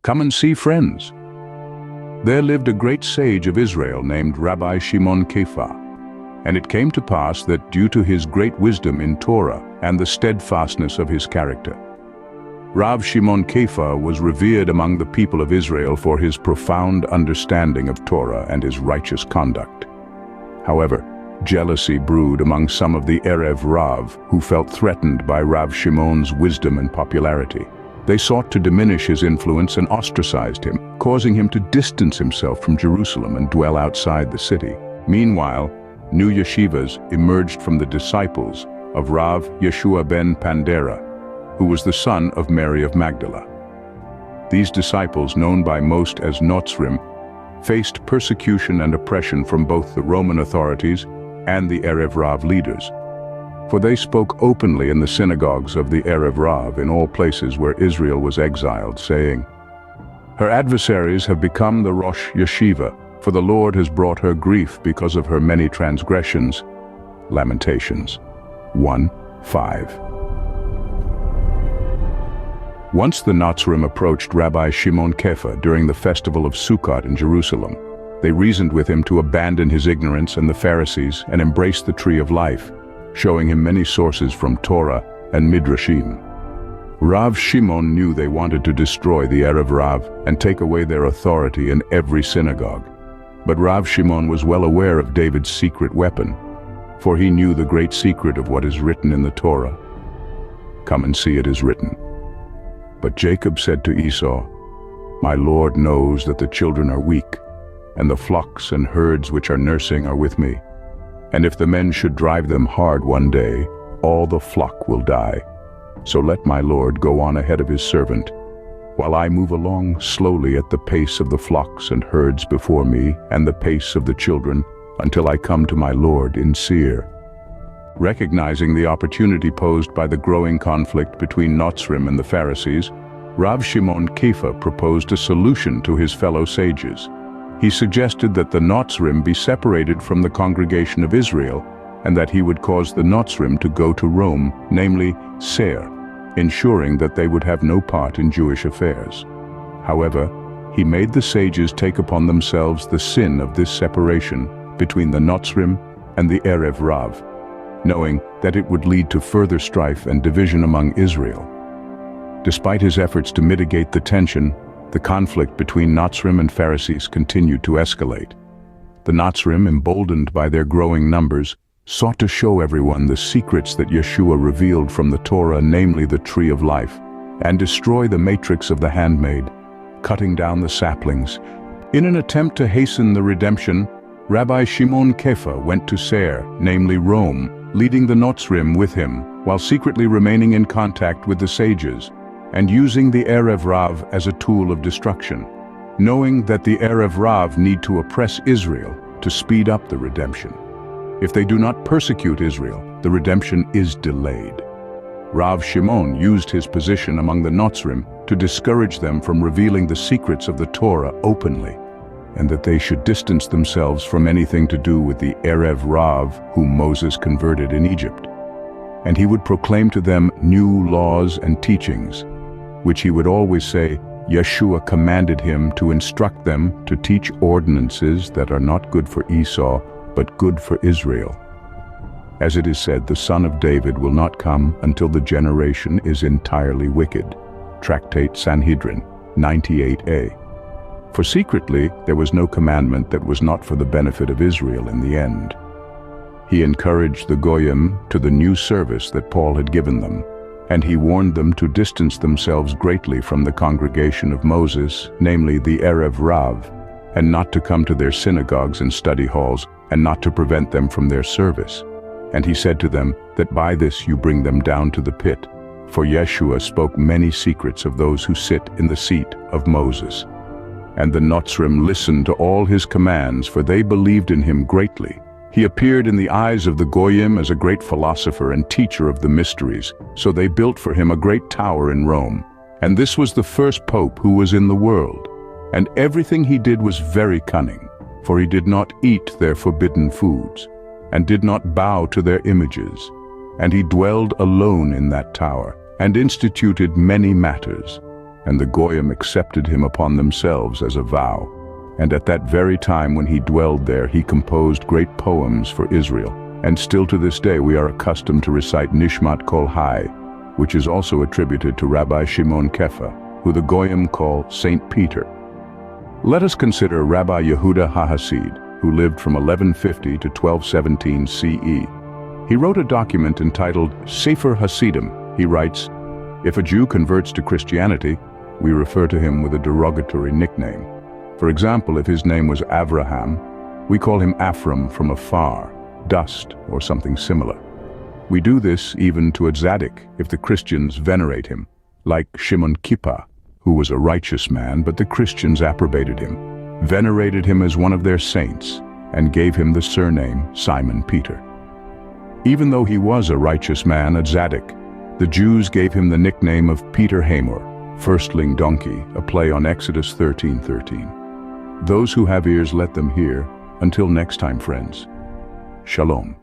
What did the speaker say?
Come and see, friends. There lived a great sage of Israel named Rabbi Shimon Kipah. And it came to pass that due to his great wisdom in Torah and the steadfastness of his character, Rabbi Shimon Kea was revered among the people of Israel for his profound understanding of Torah and his righteous conduct. However, jealousy brewed among some of the Erev Rav who felt threatened by Rabbi Shimon's wisdom and popularity. They sought to diminish his influence and ostracized him, causing him to distance himself from Jerusalem and dwell outside the city. Meanwhile, new yeshivas emerged from the disciples of Rav Yeshua ben Pandera, who was the son of Mary of Magdala. These disciples, known by most as Notzrim, faced persecution and oppression from both the Roman authorities and the Erev Rav leaders, for they spoke openly in the synagogues of the Erev Rav in all places where Israel was exiled, saying, "Her adversaries have become the Rosh Yeshiva, for the Lord has brought her grief because of her many transgressions." Lamentations 1:5. Once the Notzrim approached Rabbi Shimon Kea during the festival of Sukkot in Jerusalem. They reasoned with him to abandon his ignorance and the Pharisees and embrace the tree of life, showing him many sources from Torah and Midrashim. Rav Shimon knew they wanted to destroy the Erev Rav and take away their authority in every synagogue. But Rav Shimon was well aware of David's secret weapon, for he knew the great secret of what is written in the Torah. "Come and see it is written. But Jacob said to Esau, My Lord knows that the children are weak, and the flocks and herds which are nursing are with me. And if the men should drive them hard one day, all the flock will die. So let my Lord go on ahead of his servant, while I move along slowly at the pace of the flocks and herds before me, and the pace of the children, until I come to my Lord in Seir." Recognizing the opportunity posed by the growing conflict between Notzrim and the Pharisees, Rav Shimon Kea proposed a solution to his fellow sages. He suggested that the Notzrim be separated from the congregation of Israel, and that he would cause the Notzrim to go to Rome, namely Seir, ensuring that they would have no part in Jewish affairs. However, he made the sages take upon themselves the sin of this separation between the Notzrim and the Erev Rav, knowing that it would lead to further strife and division among Israel. Despite his efforts to mitigate the tension, the conflict between Notzrim and Pharisees continued to escalate. The Notzrim, emboldened by their growing numbers, sought to show everyone the secrets that Yeshua revealed from the Torah, namely the tree of life, and destroy the matrix of the handmaid, cutting down the saplings. In an attempt to hasten the redemption, Rabbi Shimon Kea went to Seir, namely Rome, leading the Notzrim with him, while secretly remaining in contact with the sages, and using the Erev Rav as a tool of destruction, knowing that the Erev Rav need to oppress Israel to speed up the redemption. If they do not persecute Israel, the redemption is delayed. Rav Shimon used his position among the Notzrim to discourage them from revealing the secrets of the Torah openly, and that they should distance themselves from anything to do with the Erev Rav whom Moses converted in Egypt. And he would proclaim to them new laws and teachings, which he would always say, Yeshua commanded him to instruct them to teach ordinances that are not good for Esau, but good for Israel. As it is said, the son of David will not come until the generation is entirely wicked. Tractate Sanhedrin 98a. For secretly there was no commandment that was not for the benefit of Israel in the end. He encouraged the Goyim to the new service that Paul had given them, and he warned them to distance themselves greatly from the congregation of Moses, namely the Erev Rav, and not to come to their synagogues and study halls, and not to prevent them from their service. And he said to them that by this you bring them down to the pit, for Yeshua spoke many secrets of those who sit in the seat of Moses. And the Notzrim listened to all his commands, for they believed in him greatly. He appeared in the eyes of the Goyim as a great philosopher and teacher of the mysteries, so they built for him a great tower in Rome. And this was the first pope who was in the world. And everything he did was very cunning, for he did not eat their forbidden foods, and did not bow to their images. And he dwelled alone in that tower, and instituted many matters. and the Goyim accepted him upon themselves as a vow. And at that very time when he dwelled there, he composed great poems for Israel. And still to this day we are accustomed to recite Nishmat Kol Hai, which is also attributed to Rabbi Shimon Kea, who the Goyim call Saint Peter. Let us consider Rabbi Yehuda HaChasid, who lived from 1150 to 1217 CE. He wrote a document entitled Sefer Chasidim. He writes, "If a Jew converts to Christianity, we refer to him with a derogatory nickname. For example, if his name was Avraham, we call him Afram from afar, dust, or something similar. We do this even to a tzaddik if the Christians venerate him, like Shimon Kipah, who was a righteous man, but the Christians approbated him, venerated him as one of their saints, and gave him the surname Simon Peter. Even though he was a righteous man, a tzaddik, the Jews gave him the nickname of Peter Chamor, Firstling donkey, a play on Exodus 13:13. Those who have ears, let them hear. Until next time, friends. Shalom.